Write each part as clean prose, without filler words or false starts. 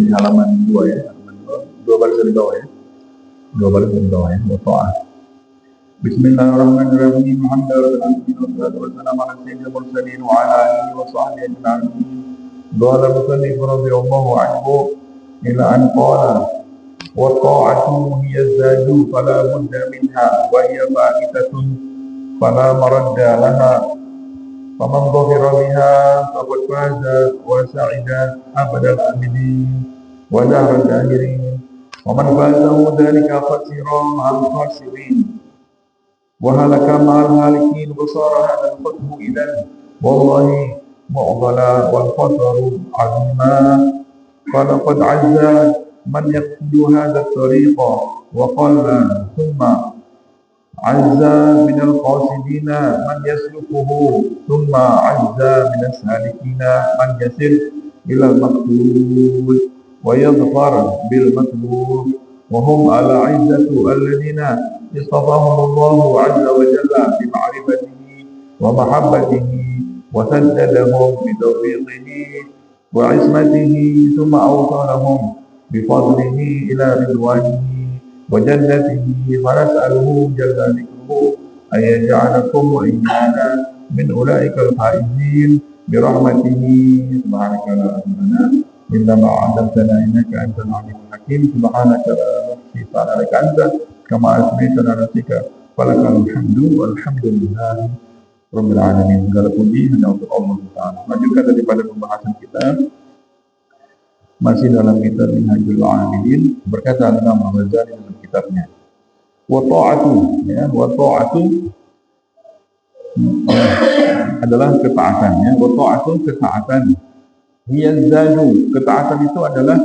halaman 2 ya, dua baris dari bawah ya, wa Bismillahirrahmanirrahim. Wassalamu ala sayyidil mursalin wa ala alihi wa sahbihi ajma'in. Qala al-musannif radhiyallahu anhu ila an qala wa ta'atu hiya zadu fala budda minha wa hiya fa'itatun fala maradda laha faman dhahira biha faqad faza wa sa'ida abadal aminin wa dahra dahirin wa man fazahu dhalika khasira ma'al khasirin wa halaka ma'al halikin wa sara hadha al-qadhu idan wallahi mu'dala wal qadaru azima qala qad 'azza man yaqdu hadha at-tariqa wa qalla thumma azza min al-qasidina man yaslukuhu thumma azza min as-salikina man yasil ila al-maqsud wa yadhfar bil matlub wa hum ala 'izzatu alladhina istafahum Allah 'azza wa jalla bi ma'rifatihi ومحبته وسددهم بتوفيقه وعصمته ثم أوصلهم بفضله إلى رضوانه وجنته فنسأله جل ذكره أن يجعلكم وإيانا من أولئك الفائزين برحمته. سبحانك لا علم لنا إلا ما علمتنا إنك أنت العليم الحكيم. سبحانك لا نحصي ثناء أنت كما أثنيت على نفسك فلك الحمد والحمد لله Rabbil Alamin. Segala puji hanya untuk Allah Ta'ala. Lanjutkan daripada pembahasan kita, masih dalam kitab Minhajul Amilin. Berkata Imam Al-Ghazali dalam kitabnya, wa ta'atu, ya, wa ta'atu adalah ketaatan, ya. Wa ta'atu ketaatan. Hiya zadu, ketaatan itu adalah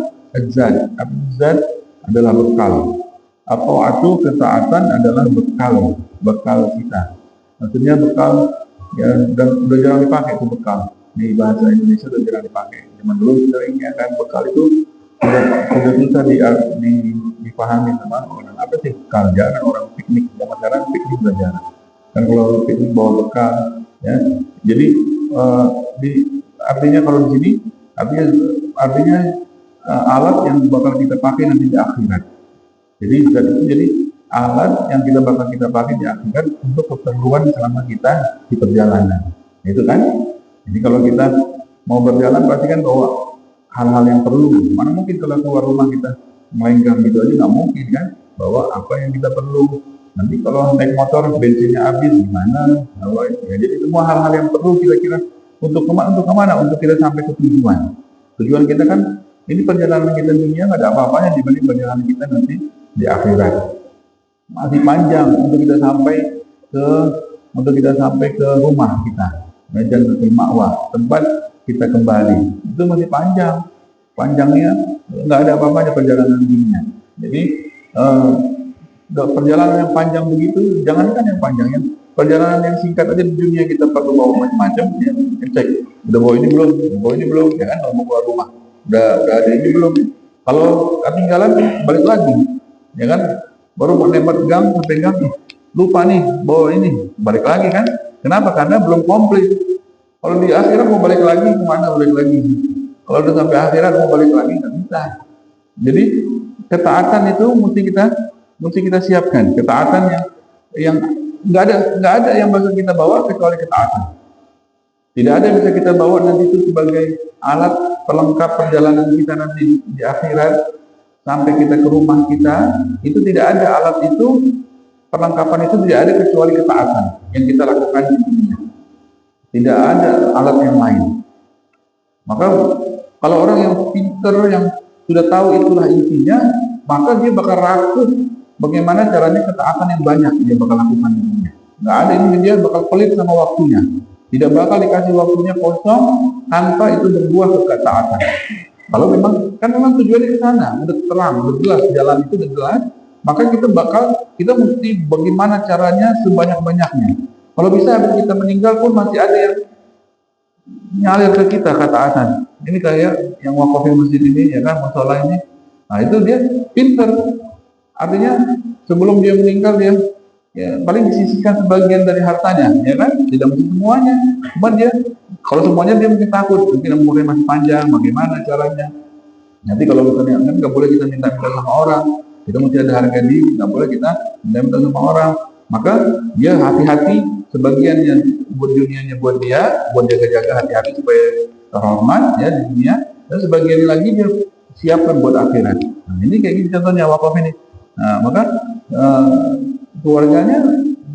zad. Zad adalah bekal. Ta'atu ketaatan adalah bekal kita. Maksudnya bekal, ya, dan udah jarang dipakai itu bekal. Di bahasa Indonesia udah jarang dipakai. Zaman dulu sering ya kan, bekal itu sudah bisa dipahami sama orang. Apa sih bekal? Jarang orang piknik. Zaman sekarang piknik udah jarang. Kan kalau piknik bawa bekal, ya. Jadi artinya kalau di sini artinya alat yang bakal kita pakai nanti di akhirat. Jadi alat yang bakal kita pakai di akhirat untuk keperluan selama kita di perjalanan. Itu kan? Jadi kalau kita mau berjalan pasti kan bawa hal-hal yang perlu. Mana mungkin kalau keluar rumah kita melenggang gitu aja, nggak mungkin kan? Bawa apa yang kita perlu. Nanti kalau naik motor bensinnya habis gimana? Ya, jadi semua hal-hal yang perlu kira-kira untuk kemana? Untuk kita sampai ke tujuan. Tujuan kita kan ini perjalanan kita dunia nggak ada apa-apanya dibanding perjalanan kita nanti di akhirat. Masih panjang untuk kita sampai ke rumah kita, Jannatul Ma'wa, tempat kita kembali. Itu masih panjangnya nggak ada apa-apanya perjalanan dunia. Jadi perjalanan yang panjang begitu, jangankan yang panjangnya, perjalanan yang singkat aja di dunia kita perlu bawa macam-macam, ya, cek udah bawa ini belum, ya kan, kalau mau keluar rumah udah ada ini belum, kalau ketinggalan balik lagi, ya kan. Baru mau lewat gang sampai gang, lupa nih bawa ini, balik lagi kan? Kenapa? Karena belum komplit. Kalau di akhirat mau balik lagi kemana? Balik lagi. Kalau udah sampai akhirat mau balik lagi nggak bisa. Jadi ketaatan itu mesti kita siapkan. Ketaatan yang nggak ada yang bisa kita bawa kecuali ketaatan. Tidak ada yang bisa kita bawa nanti itu sebagai alat pelengkap perjalanan kita nanti di akhirat. Sampai kita ke rumah kita, itu tidak ada alat itu, perlengkapan itu tidak ada kecuali ketaatan yang kita lakukan di dunia. Tidak ada alat yang lain. Maka kalau orang yang pintar, yang sudah tahu itulah intinya, maka dia bakal rakus bagaimana caranya ketaatan yang banyak dia bakal lakukan di dunia. Nggak ada ini, dia bakal pelit sama waktunya. Tidak bakal dikasih waktunya kosong tanpa itu berbuah ketaatan. Kalau memang tujuannya ke sana, udah terang, udah jelas, jalan itu udah jelas, maka kita mesti bagaimana caranya sebanyak-banyaknya. Kalau bisa habis kita meninggal pun masih ada yang nyalir ke kita ketaatan. Ini kayak yang wakafin masjid ini, ya kan, masalah ini. Nah itu dia pintar. Artinya sebelum dia meninggal dia paling disisihkan sebagian dari hartanya, ya kan, tidak mesti semuanya. Cuma dia kalau semuanya dia mungkin takut, mungkin umurnya masih panjang, bagaimana caranya? Nanti kalau misalnya kan nggak boleh kita minta sama orang, kita mesti ada harga diri, nggak boleh kita minta sama orang. Maka dia hati-hati, sebagian yang buat dunianya buat dia, buat jaga-jaga hati-hati supaya terhormat ya di dunia, dan sebagian lagi dia siapkan buat akhirat. Nah, ini kayak gini contohnya wakaf ini. Nah, maka keluarganya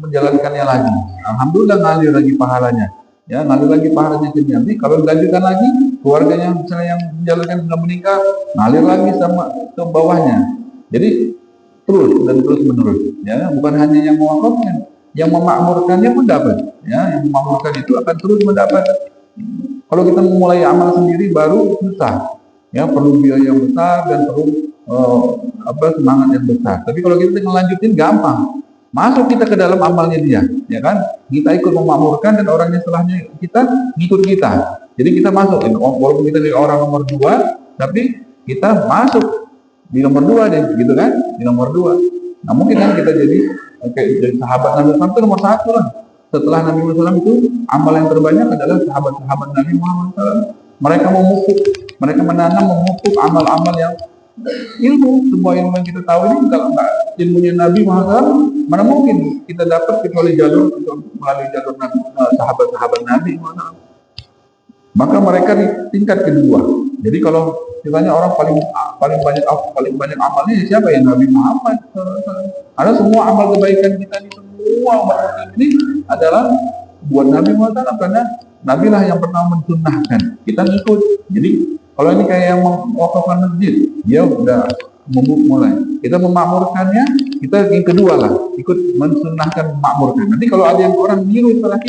menjalankannya lagi. Alhamdulillah ngalir lagi pahalanya. Ya, ngalir lagi pahalanya ke nanti. Kalau dilanjutkan lagi, keluarganya misalnya yang menjalankan sudah meninggal, ngalir lagi sama ke bawahnya. Jadi terus menerus. Ya, bukan hanya yang mewakafkan, yang memakmurkannya pun dapat. Ya, yang memakmurkan itu akan terus mendapat. Kalau kita memulai amal sendiri baru susah. Ya, perlu biaya yang besar dan perlu semangat yang besar. Tapi kalau kita ngelanjutin gampang. Masuk kita ke dalam amalnya dia, ya kan? Kita ikut memakmurkan dan orangnya setelahnya kita ngikut kita. Jadi kita masuk, walaupun kita dari orang nomor 2, tapi kita masuk di nomor 2 deh, gitu kan? Di nomor 2. Nah mungkin kan kita jadi sahabat Nabi Muhammad itu nomor 1 lah. setelah Nabi Muhammad SAW itu amal yang terbanyak adalah sahabat-sahabat Nabi Muhammad SAW. Mereka memupuk, mereka menanam, memupuk amal-amal yang ilmu. Semua ilmu yang kita tahu ini kalau nggak ilmunya Nabi Muhammad SAW, mana mungkin kita dapat kecuali melalui jalur sahabat-sahabat Nabi Muhammad SAW. Maka mereka di tingkat kedua. Jadi kalau ditanya orang paling banyak amalnya siapa ya? Nabi Muhammad SAW. Ada semua amal kebaikan kita di semua umat ini adalah buat Nabi Muhammad SAW, karena Nabi lah yang pernah mensunnahkan. Kita ngikut. Jadi kalau ini kayak yang mewakafkan masjid, dia udah mulai. Kita memakmurkannya, kita yang kedua lah, ikut mensunnahkan memakmurkan. Nanti kalau ada yang orang niru setelah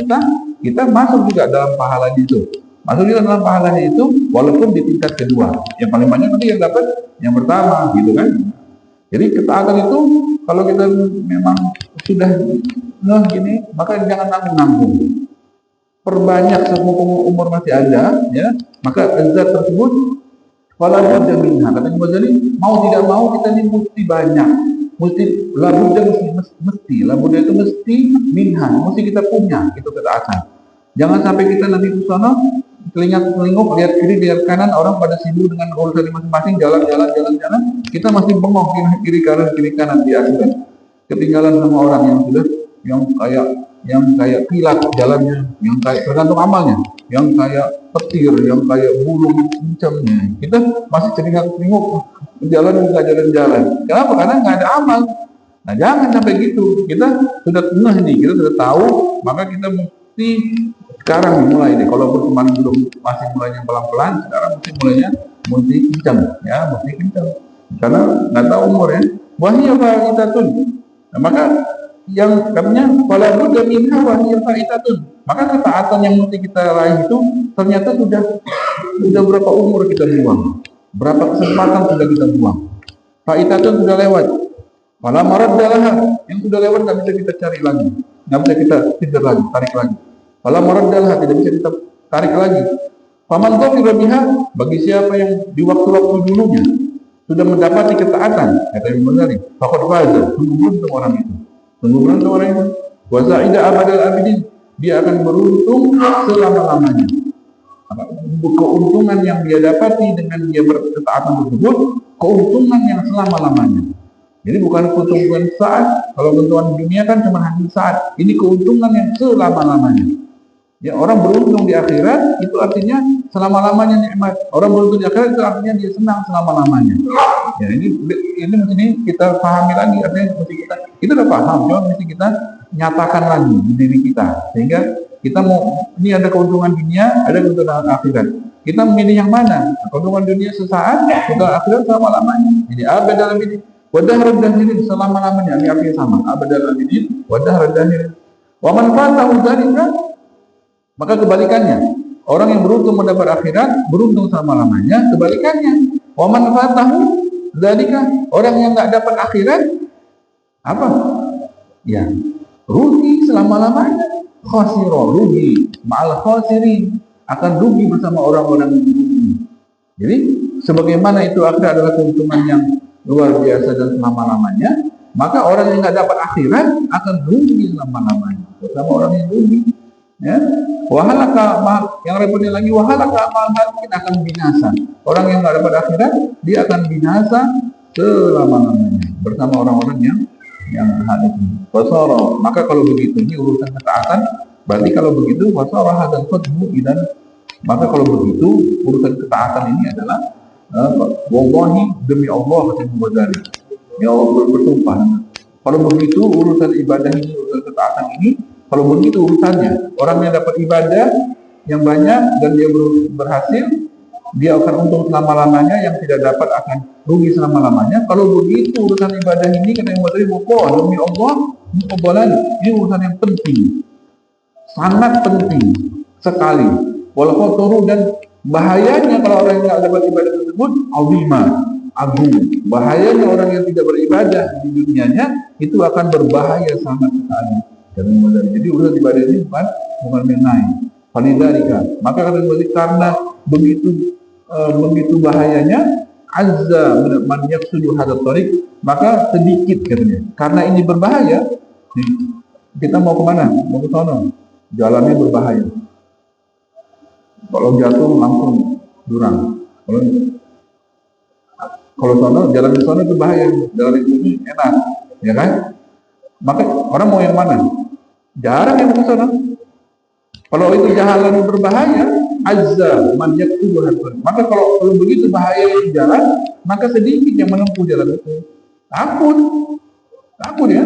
kita masuk juga dalam pahalanya itu. Masuk juga dalam pahalanya itu, walaupun di tingkat kedua. Yang paling banyak nanti yang dapat yang pertama, gitu kan. Jadi ketaatan itu kalau kita memang sudah gini, maka jangan nanggung-nanggung. Perbanyak semua umur masih ada, ya. Maka zat tersebut wala budda minha. Kata Imam Ghazali, mau tidak mau kita ini mesti banyak. Mesti labudnya itu mesti minha, mesti kita punya itu ketaatan. Jangan sampai kita nanti ke sana telinga-telinguk, lihat kiri, lihat kanan, orang pada sibuk dengan urusan masing-masing, jalan, kita masih bengong kiri kanan di akhirat. Ketinggalan sama orang yang sudah yang kayak kilat jalannya, yang kayak tergantung amalnya, yang kayak petir, yang kayak burung cincangnya. Kita masih telinga-telinguk, jalan nggak jalan-jalan. Kenapa? Karena nggak ada amal. Nah, jangan sampai gitu. Kita sudah tengah nih, kita sudah tahu, maka kita mesti sekarang mulai deh. Kalaupun kemarin belum, masih mulainya pelan-pelan, sekarang mesti kencang, ya, mesti kencang. Karena nggak tahu umurnya. Wahia fa'itatun. Nah, maka yang katanya wala budda minha wahia fa'itatun. Maka ketaatan yang mesti kita raih itu ternyata sudah berapa umur kita buang, berapa kesempatan sudah kita buang. Fa'itatun sudah lewat. Wala maraddalah, yang sudah lewat nggak bisa kita cari lagi, nggak bisa kita kejar lagi, tarik lagi. Wala maraddalah, tidak bisa kita tarik lagi. Faman dhafira biha, bagi siapa yang di waktu-waktu dulunya sudah mendapati ketaatan, kata Imam Ghazali, faqad faza, sungguh beruntung orang itu. Sungguh beruntung orang itu. Wa sa'ida abadal abidin, dia akan beruntung selama-lamanya. Keuntungan yang dia dapati dengan dia berketaatan tersebut, keuntungan yang selama-lamanya. Jadi bukan keuntungan saat. Kalau keuntungan di dunia kan cuma hanya saat. Ini keuntungan yang selama-lamanya. Ya, orang beruntung di akhirat itu artinya selama-lamanya nikmat. Orang beruntung di akhirat itu artinya dia senang selama-lamanya. Ya, ini mesti kita pahami lagi, artinya mesti kita udah paham, cuma mesti kita nyatakan lagi di diri kita. Sehingga kita ini ada keuntungan dunia, ada keuntungan akhirat. Kita memilih yang mana? Keuntungan dunia sesaat, keuntungan akhirat selama-lamanya. Jadi abadal abidin, wadah raddahirin, selama-lamanya. Ini artinya sama. Abadal abidin, wadah raddahirin. Wa man fatahu dzalika, maka kebalikannya, orang yang beruntung mendapat akhirat, beruntung selama-lamanya. Kebalikannya, wa man fatahu dzalika, orang yang enggak dapat akhirat, apa? Ya, rugi selama-lamanya. Khasira, rugi, ma'al khasirin, akan rugi bersama orang-orang yang rugi. Jadi, sebagaimana itu akhirat adalah keuntungan yang luar biasa dan selama-lamanya, maka orang yang enggak dapat akhirat akan rugi selama-lamanya bersama orang yang rugi. Ya, wahalaka, yang repotnya lagi, wahalaka amal halikin, akan binasa. Orang yang nggak dapat akhirat, dia akan binasa selama-lamanya bersama orang-orang yang halik. Wasara, maka kalau begitu, ini urusan ketaatan. Berarti kalau begitu, wasara hadal qadmu idan, maka kalau begitu urusan ketaatan ini adalah wallahi, demi Allah, kata Imam Ghazali, ya Allah bersumpah, kalau begitu urusan ibadah ini, urusan ketaatan ini, kalau begitu urusannya, orang yang dapat ibadah yang banyak dan dia berhasil, dia akan untung selama-lamanya, yang tidak dapat akan rugi selama-lamanya. Kalau begitu urusan ibadah ini, kata yang tadi, demi Allah, ini urusan yang penting, sangat penting sekali. Walaupun turun, dan bahayanya kalau orang yang tidak dapat ibadah tersebut, agung. Bahayanya orang yang tidak beribadah di dunianya itu akan berbahaya sangat sekali. Jadi urusan ibadah ini bukan main-main. Falidzalika, maka kata karena begitu bahayanya, azza man yaqsudu hadzal tariq, maka sedikit katanya. Karena ini berbahaya, kita mau kemana? Mau ke sono. Jalannya berbahaya. Kalau jatuh langsung jurang. Kalau sono, jalan di sono itu bahaya. Jalan di sini enak, ya kan? Maka orang mau yang mana? Jarang yang mau ke sono. Kalau itu jalan berbahaya, azza man yaktubu. Maka kalau begitu bahaya yang jalan, maka sedikit yang menempuh jalan itu. Takut ya.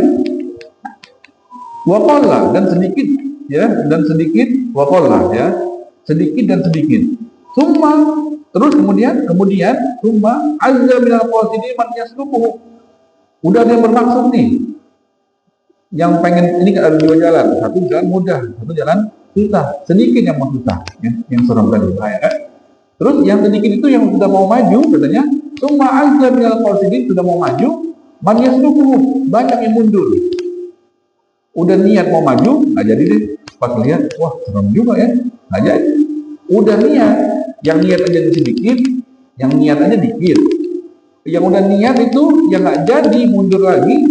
Waqalla, dan sedikit ya, dan sedikit waqalla ya. Sedikit dan sedikit. Terus kemudian summa azza minal qasidin man yasluquhu. Udah dia bermaksud nih. Yang pengen ini ada dua jalan, satu jalan mudah, satu jalan susah. Sedikit yang mau susah, yang serem tadi bahaya kan? Terus yang sedikit itu yang sudah mau maju katanya, summa azza minal qasidin, sudah mau maju, man yasluquhu, banyak yang mundur. Udah niat mau maju, nggak jadi deh. Pas lihat, wah serem juga ya, nggak jadi. Udah niat, yang niat aja sedikit, yang niat aja dikit. Yang udah niat itu, yang nggak jadi mundur lagi,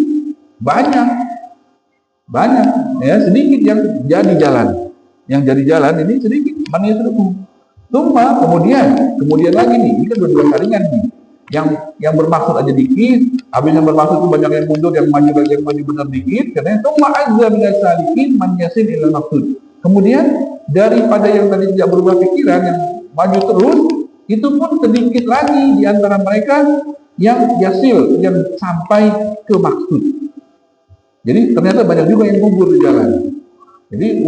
banyak ya, sedikit yang jadi jalan. Yang jadi jalan ini sedikit, man yasluquhu. Cuma kemudian lagi nih, ini kan dua-dua saringan nih. Yang bermaksud aja dikit, habis yang bermaksud itu banyak yang mundur, yang maju lagi, yang maju benar dikit, katanya cuma azza minal salikin man yasin ila maksud. Kemudian daripada yang tadi tidak berubah pikiran, yang maju terus, itu pun sedikit lagi di antara mereka yang yasil, yang sampai ke maksud. Jadi ternyata banyak juga yang gugur di jalan. Jadi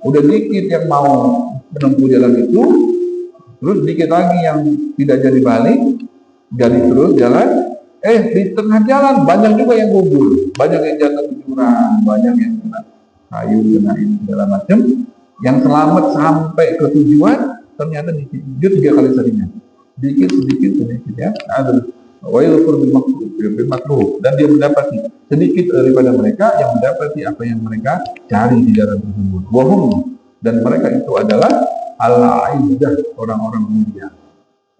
udah dikit yang mau menempuh jalan itu, terus dikit lagi yang tidak jadi balik, jadi terus jalan. Di tengah jalan banyak juga yang gugur, banyak yang jatuh ke jurang, banyak yang kena kayu, kena ini segala macam. Yang selamat sampai ke tujuan ternyata dikit, 3 kali saringan, sedikit ya. Dan dia mendapati sedikit daripada mereka yang mendapati apa yang mereka cari di jalan tersebut. Wahum, dan mereka itu adalah al-aizzah, orang-orang mulia.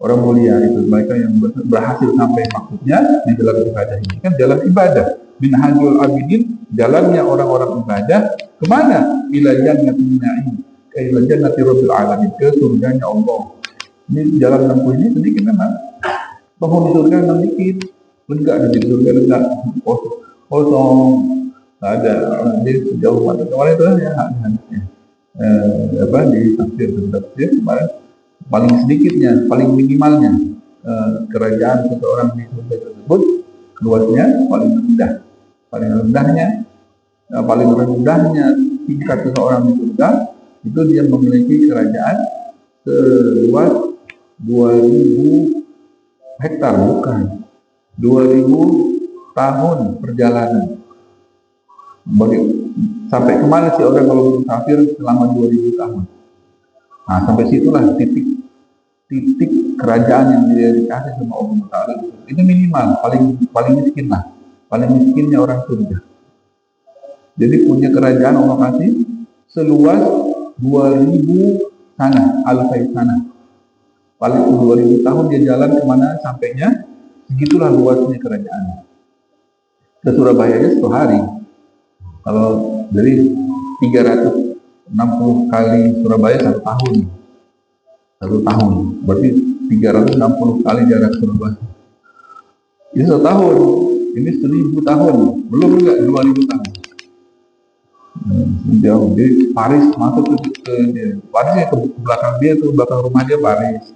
Orang mulia itu mereka yang berhasil sampai maksudnya di dalam ibadah ini. Kan jalan ibadah, minhajul abidin, jalannya orang-orang ibadah kemana? Ila jannatin na'im, ila jannati rabbil alamin, ke surganya Allah. Ini jalan menempuh ini sedikit memang. Penghuni surga memang dikit, lega di surga, lega kosong, nggak ada di sejauh mata. Kemarin itu ya di tafsir kemarin, paling sedikitnya, paling minimalnya kerajaan seseorang di surga tersebut luasnya paling rendah, paling rendahnya tingkat seseorang di surga itu dia memiliki kerajaan seluas 2000 hektar, bukan 2000 tahun perjalanan. Sampai kemana sih orang kalau musafir selama 2000 tahun? Nah, sampai situlah titik kerajaan yang dia dikasih sama Allah Ta'ala. Itu minimal, paling miskin lah, paling miskinnya orang surga. Jadi punya kerajaan Allah kasih seluas 2000 sana, alfai sana. Paling 2000 tahun dia jalan kemana sampainya, segitulah luasnya kerajaan. Ke Surabaya aja 1 hari. Kalau dari 360 kali Surabaya 1 tahun. 1 tahun. Berarti 360 kali jarak Surabaya. Ini 1 tahun. Ini 1000 tahun. Belum juga 2000 tahun. Jauh. Jadi Paris masuk ke dia. Paris ya ke belakang dia tuh, belakang rumah dia Paris.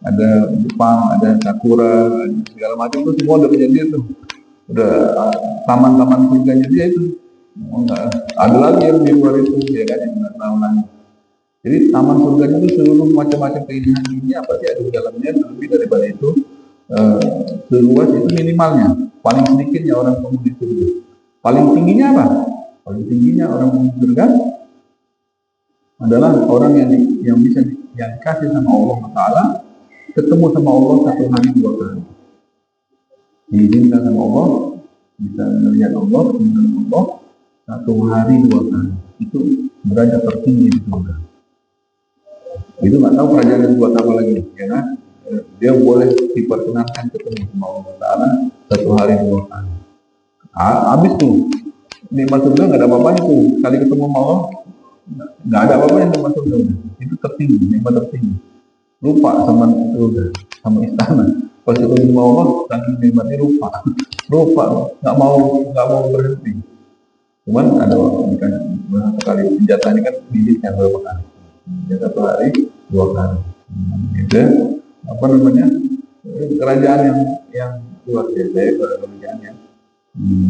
Ada Jepang, ada Sakura, segala macam itu semua udah punya dia tuh. Udah taman-taman surganya dia itu. Ada lagi yang di luar itu, ya kan, yang nggak tahu lagi. Jadi taman surganya itu seluruh macam-macam keindahan dunia pasti ada di dalamnya. Lebih daripada itu, seluas itu minimalnya. Paling sedikitnya orang penghuni surga. Paling tingginya apa? Paling tingginya orang penghuni surga adalah orang yang bisa yang dikasih sama Allah Ta'ala, ketemu sama Allah 1 hari 2 kali. Diizinkan sama Allah, bisa melihat Allah, ketemu sama Allah 1 hari 2 kali. Itu derajat tertinggi di surga. Itu nggak tahu kerajaan buat apa lagi, ya kan? Dia boleh diperkenankan ketemu sama Allah Ta'ala 1 hari 2 kali. Habis tuh nikmat surga nggak ada apa-apanya tuh. Kali ketemu sama Allah, nggak ada apa-apanya nikmat surga. Itu tertinggi, nikmat tertinggi. Lupa sama surga, sama istana. Pas ketemu sama Allah, saking nikmatnya lupa, nggak mau berhenti. Cuman ada waktu kan satu kali senjata ini kan bibitnya berapa kali? Ya, satu hari 2 kali. Gitu. Apa namanya? Kerajaan yang luar biasa ya, kerajaan yang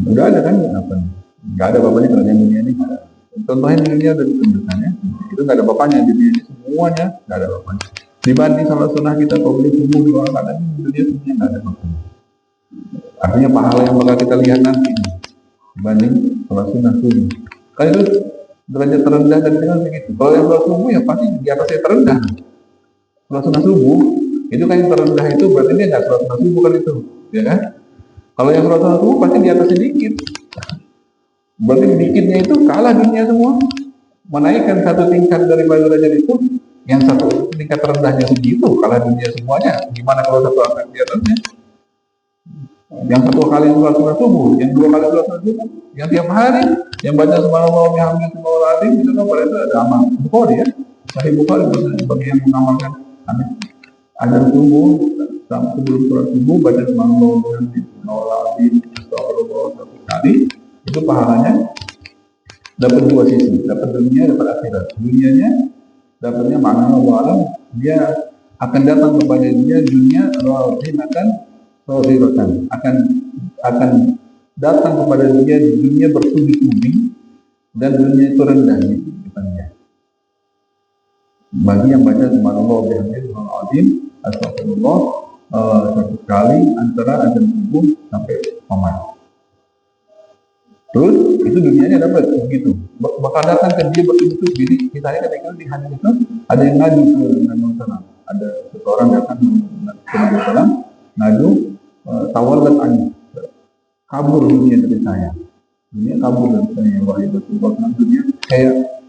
udah ada kan apa nih? Nggak ada bapaknya kerajaan dunia ini. Contohnya dunia ada tunjukannya. Itu nggak ada bapaknya di dunia ini semuanya nggak ada bapaknya. Dibanding salah sunnah kita kalau beli subuh 2 kali di dunia semuanya nggak ada bapaknya. Artinya pahala yang bakal kita lihat nanti dibanding sholat sunnah subuh. Kan itu derajat terendah dari kita begitu. Kalau yang sholat subuh ya pasti di atasnya terendah. Sholat sunnah subuh itu kan yang terendah itu berarti dia nggak sholat sunnah subuh kan itu, ya kan? Kalau yang sholat sunnah subuh pasti di atasnya dikit. Berarti dikitnya itu kalah dunia semua. Menaikkan satu tingkat daripada derajat itu, yang satu tingkat terendahnya segitu kalah dunia semuanya. Gimana kalau satu angkat di atasnya? Yang 1 kali sholat sunnah subuh, yang 2 kali sholat sunnah subuh, yang tiap hari, yang baca subhanallah bihamdihi itu kan pada itu ada amal Bukhari ya, Sahih Bukhari bagi yang mengamalkan azan subuh sebelum sholat subuh baca subhanallah bihamdihi astagfirullah 1 kali, itu pahalanya dapat 2 sisi, dapat dunia, dapat akhirat. Dunianya dapatnya makna Allah alam, dia akan datang kepada dia dunia akan datang kepada dia di dunia bertubi-tubi dan dunia itu rendah di depannya. Bagi yang baca subhanallah bihamdihi azim astagfirullah 1 kali antara azan subuh sampai qomat. Terus itu dunianya dapat begitu. Bakal datang ke dia bertubi-tubi. Jadi kita ketika di hadis itu ada yang ngadu ke Nabi Muhammad. Ada seseorang datang ke Nabi Muhammad ngadu tawallat ani, kabur dunia dari saya, dunia kabur dari saya, wahai Rasulullah. Dunia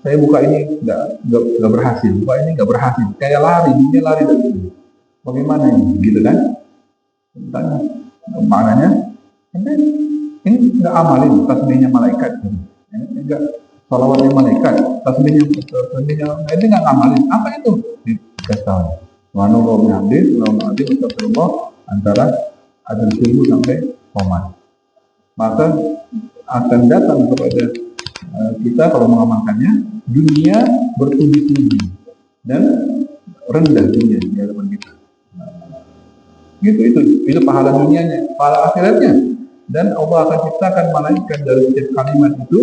saya buka ini nggak berhasil, buka ini nggak berhasil, kayak lari, dunia lari dari dunia. Bagaimana ini, gitu kan? Tanya, maknanya ini nggak amalin tasbihnya malaikat, enggak salawatnya malaikat, tasbihnya itu nggak ngamalin. Apa itu? Dikasih tahu. Subhanallah bihamdihi astagfirullah antara azan subuh sampai qomat. Maka akan datang kepada kita kalau mengamalkannya dunia bertubi-tubi dan rendah dunia di hadapan kita. Itu pahala dunianya, pahala akhiratnya. Dan Allah akan ciptakan malaikat dari setiap kalimat itu.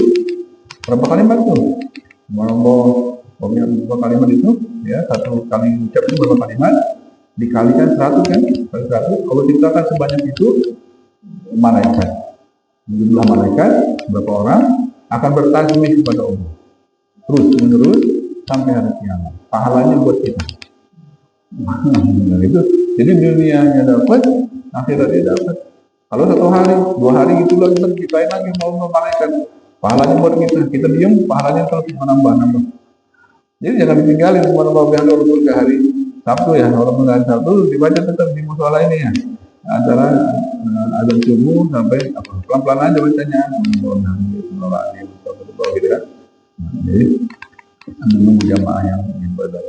Berapa kalimat itu? Berapa kalimat itu? Ya, 1 kali ucap itu berapa kalimat? Dikalikan 100 kan? 100. Kalau ciptakan sebanyak itu malaikat. Jumlah malaikat berapa orang akan bertasbih kepada Allah. Terus menerus sampai hari kiamat. Pahalanya buat kita. Itu. Jadi dunianya dapat, akhiratnya dapat. Kalau 1 hari, 2 hari gitu lagi ciptain lagi mau malaikat. Pahalanya buat kita. Kita diam, pahalanya terus menambah. Jadi jangan ditinggalin subhanallah bihamdihi hari Sabtu ya, orang mengajar Sabtu dibaca tetap di musola ini ya, antara azan subuh sampai pelan-pelan aja bacanya, gitu kan. Jadi menunggu jamaah yang ibadah.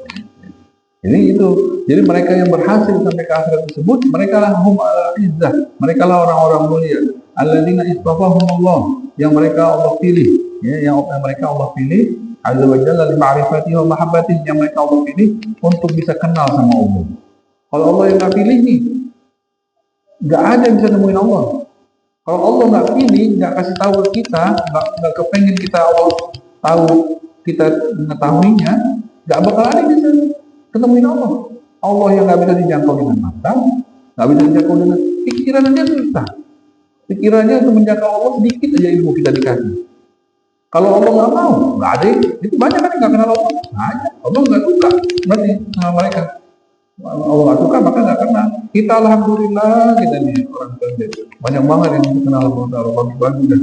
Jadi itu, jadi mereka yang berhasil sampai ke akhirat tersebut, mereka lah hum al-izzah, mereka lah orang-orang mulia, alladzina istafahumullah, yang mereka Allah pilih, ya, yang mereka Allah pilih. Azza wa jalla li ma'rifatihi wa mahabbatihi, yang mereka Allah pilih untuk bisa kenal sama Allah. Kalau Allah yang nggak pilih nih, nggak ada yang bisa nemuin Allah. Kalau Allah nggak pilih, nggak kasih tahu ke kita, nggak kepengen kita Allah tahu, kita mengetahuinya, nggak bakal ada yang bisa ketemuin Allah. Allah yang nggak bisa dijangkau dengan mata, nggak bisa dijangkau dengan pikiran aja susah. Pikirannya untuk menjangkau Allah sedikit aja ilmu kita dikasih. Kalau Allah nggak mau, nggak ada itu banyak kan yang nggak kenal Allah. Banyak. Allah nggak suka berarti sama mereka. Allah nggak suka maka nggak kenal. Kita alhamdulillah kita nih orang Kristen banyak banget yang kenal Allah. Kalau bagi-bagi dan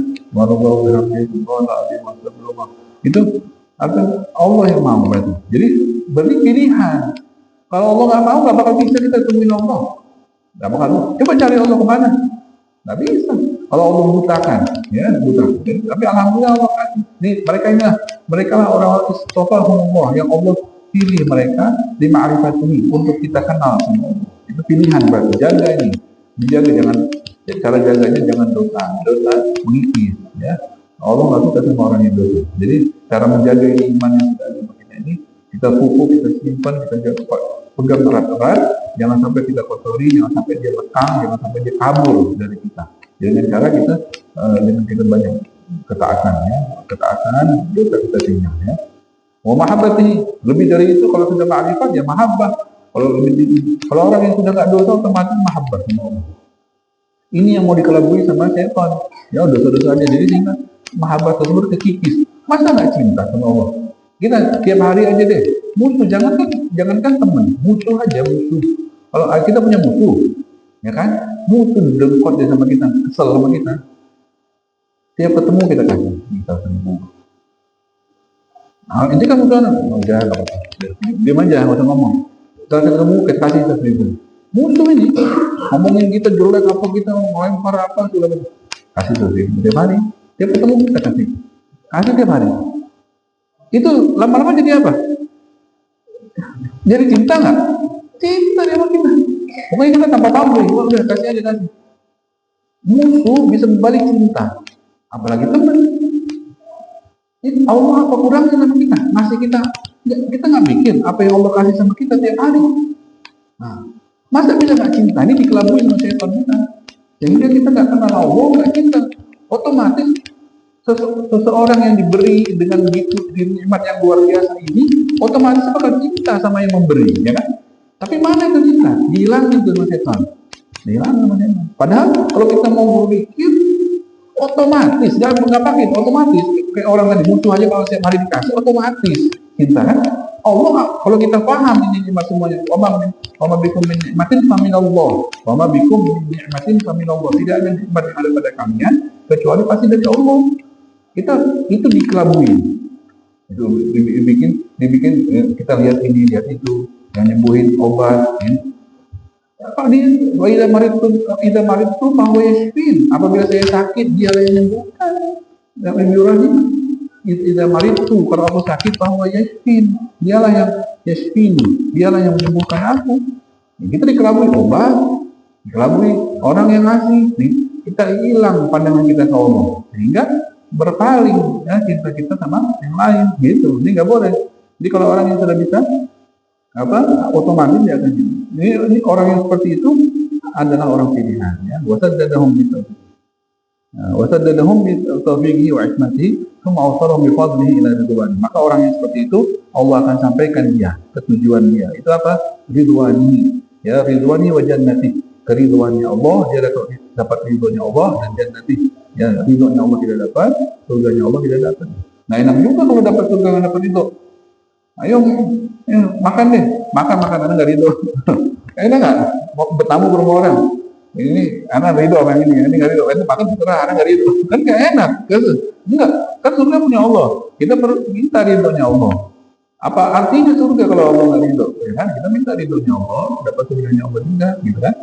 itu akan Allah yang mau berarti. Jadi pilihan. Kalau Allah nggak mau nggak bakal bisa kita temuin Allah. Nggak bakal. Coba cari Allah kemana? Nggak bisa. Kalau Allah butakan, ya butakan. Tapi alhamdulillah Allah kasih. Mereka lah orang-orang istofahumullah yang Allah pilih mereka di ma'rifat ini untuk kita kenal sama Allah. Itu pilihan berarti. Jaga ini, dijaga jangan. Cara jaganya jangan dosa mengikis. Ya, Allah nggak suka sama orang yang dosa. Jadi cara menjaga ini iman yang sudah ada kita ini, kita pupuk, kita simpan, kita jaga, pegang erat-erat. Jangan sampai kita kotori, jangan sampai dia lekang, jangan sampai dia kabur dari kita. Dengan cara kita dengan kita banyak ketaatan, ya, ketaatan dosa kita tinggal, ya. Wa mahabbati, lebih dari itu kalau sudah ma'rifat ya mahabbah. Kalau orang yang sudah nggak dosa otomatis mahabbah sama Allah. Ini yang mau dikelabui sama setan. Ya dosa-dosa aja jadi sehingga mahabbah tersebut kekikis. Masa nggak cinta sama Allah? Kita tiap hari aja deh musuh, jangankan teman, musuh aja musuh. Kalau kita punya musuh, ya kan, musuh dengkot dia sama kita, kesel sama kita. Tiap ketemu kita kasih kita 1000. Nah, ini kan udah diam aja, nggak usah ngomong. Kita ketemu kita kasih 1000. Musuh ini ngomongin kita jelek apa, kita melempar apa segala macam, kasih 1000 tiap hari. Tiap ketemu kita kasih tiap hari. Itu lama-lama jadi apa? Jadi cinta nggak? Cinta dia sama kita. Pokoknya kita tanpa pamrih, udah kasih aja kasih. Musuh bisa membalik cinta, apalagi teman. Ini Allah apa kurangnya sama kita? Ngasih kita nggak bikin apa yang Allah kasih sama kita tiap hari. Nah, masa bisa nggak cinta? Ini dikelabui sama setan kita. Sehingga kita nggak kenal Allah, nggak cinta. Otomatis seseorang yang diberi dengan begitu nikmat yang luar biasa ini, otomatis akan cinta sama yang memberi, ya kan? Tapi mana itu cinta? Dihilangin itu sama setan. Dihilangin sama setan. Padahal kalau kita mau berpikir, otomatis, jangan pakai otomatis. Kayak orang tadi musuh aja kalau setiap hari dikasih, otomatis cinta kan? Allah kalau kita paham ini nikmat semuanya, wama bikum min nikmatin faminallah, wama bikum min nikmatin faminallah. Tidak ada nikmat yang ada pada kalian kecuali pasti dari Allah. Kita itu dikelabui, itu dibikin kita lihat ini lihat itu, yang nyembuhin obat, ya. Apa dia? Wa idza maridtu fa huwa yashfin. Apabila saya sakit dia yang menyembuhkan. Yang lebih rahim. Idza maridtu, kalau aku sakit fa huwa yashfin. Dialah yang yashfin, dialah yang menyembuhkan aku. Kita dikelabui obat, dikelabui orang yang ngasih, kita hilang pandangan kita ke Allah, sehingga berpaling ya cinta kita sama yang lain gitu. Ini nggak boleh. Jadi kalau orang yang sudah bisa otomatis dia akan ini orang yang seperti itu adalah orang pilihan, ya. Wasaddadahum bi tawfiqihi wa ismatihi thumma awsalahum bi fadlihi ila ridwani. Maka orang yang seperti itu Allah akan sampaikan dia ke tujuan dia. Itu apa? Ridwani, ya, ridwani wa jannati. Keridhoannya Allah, dia dapat ridhonya Allah, dan jannati, ya, ridhonya Allah tidak dapat, surganya Allah tidak dapat. Nah, enak juga kalau dapat surga nggak dapat ridho. Ayo makan deh, makan karena nggak ridho. Enak nggak? Mau bertamu ke rumah orang, ini anak ridho sama ini nggak ridho, itu makan terserah, anak nggak ridho, kan nggak enak, enggak, kan surga punya Allah, kita perlu minta ridhonya Allah. Apa artinya surga kalau Allah nggak ridho? Ya kan, kita minta ridhonya Allah, dapat surganya Allah juga, gitu kan?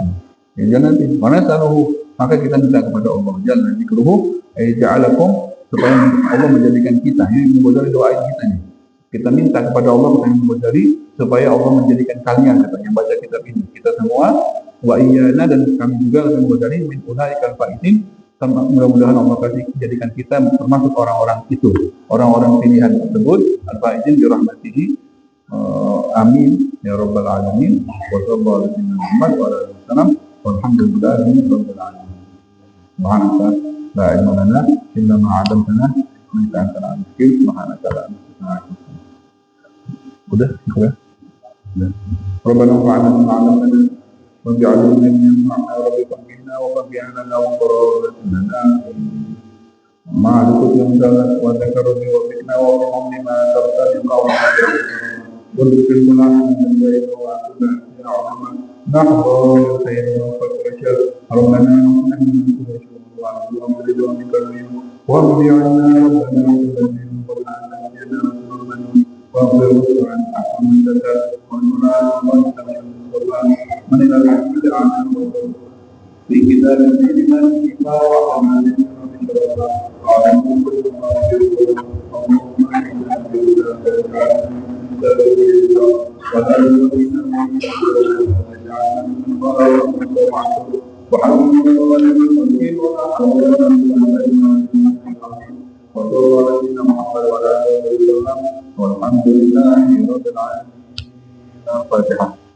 Ya jangan nanti, mana saluhu, maka kita minta kepada Allah, jangan dikeluhu, ja'alakum, supaya Allah menjadikan kita, ini membodali doain kita nih. Kita minta kepada Allah, kita membodali, supaya Allah menjadikan kalian, katanya baca kitab ini, kita semua, wa iyana, dan kami juga akan membodali, min ulaikal faizin, mudah-mudahan Allah kasih jadikan kita termasuk orang-orang itu, orang-orang pilihan tersebut, al-faizin bi rahmatihi, amin ya rabbal alamin. Wa sallallahu alaihi Muhammad wa alihi wasallam. Walhamdulillahi rabbil alamin. Subhanaka la ilma lana illa ma 'allamtana innaka antal alimul hakim. Subhanaka la ilma lana. Udah. Rabbana fa'alna ma 'allamtana wa bi'alna min ma'na rabbika minna wa fabi'ana wa qurrana ma lukutum salat wa zakaruni wa fitna wa ummi ma tartadi qawma wa dhikru kullana min bayna wa kunna ya'lamu nahwa sayyidina wa fakrsha rabbana inna wa ridwan minka wa bi'alna rabbana min qurrana wa qurrana wa في كتاب سيدنا الكفا وعلى والحمد لله رب العالمين. الفاتحة.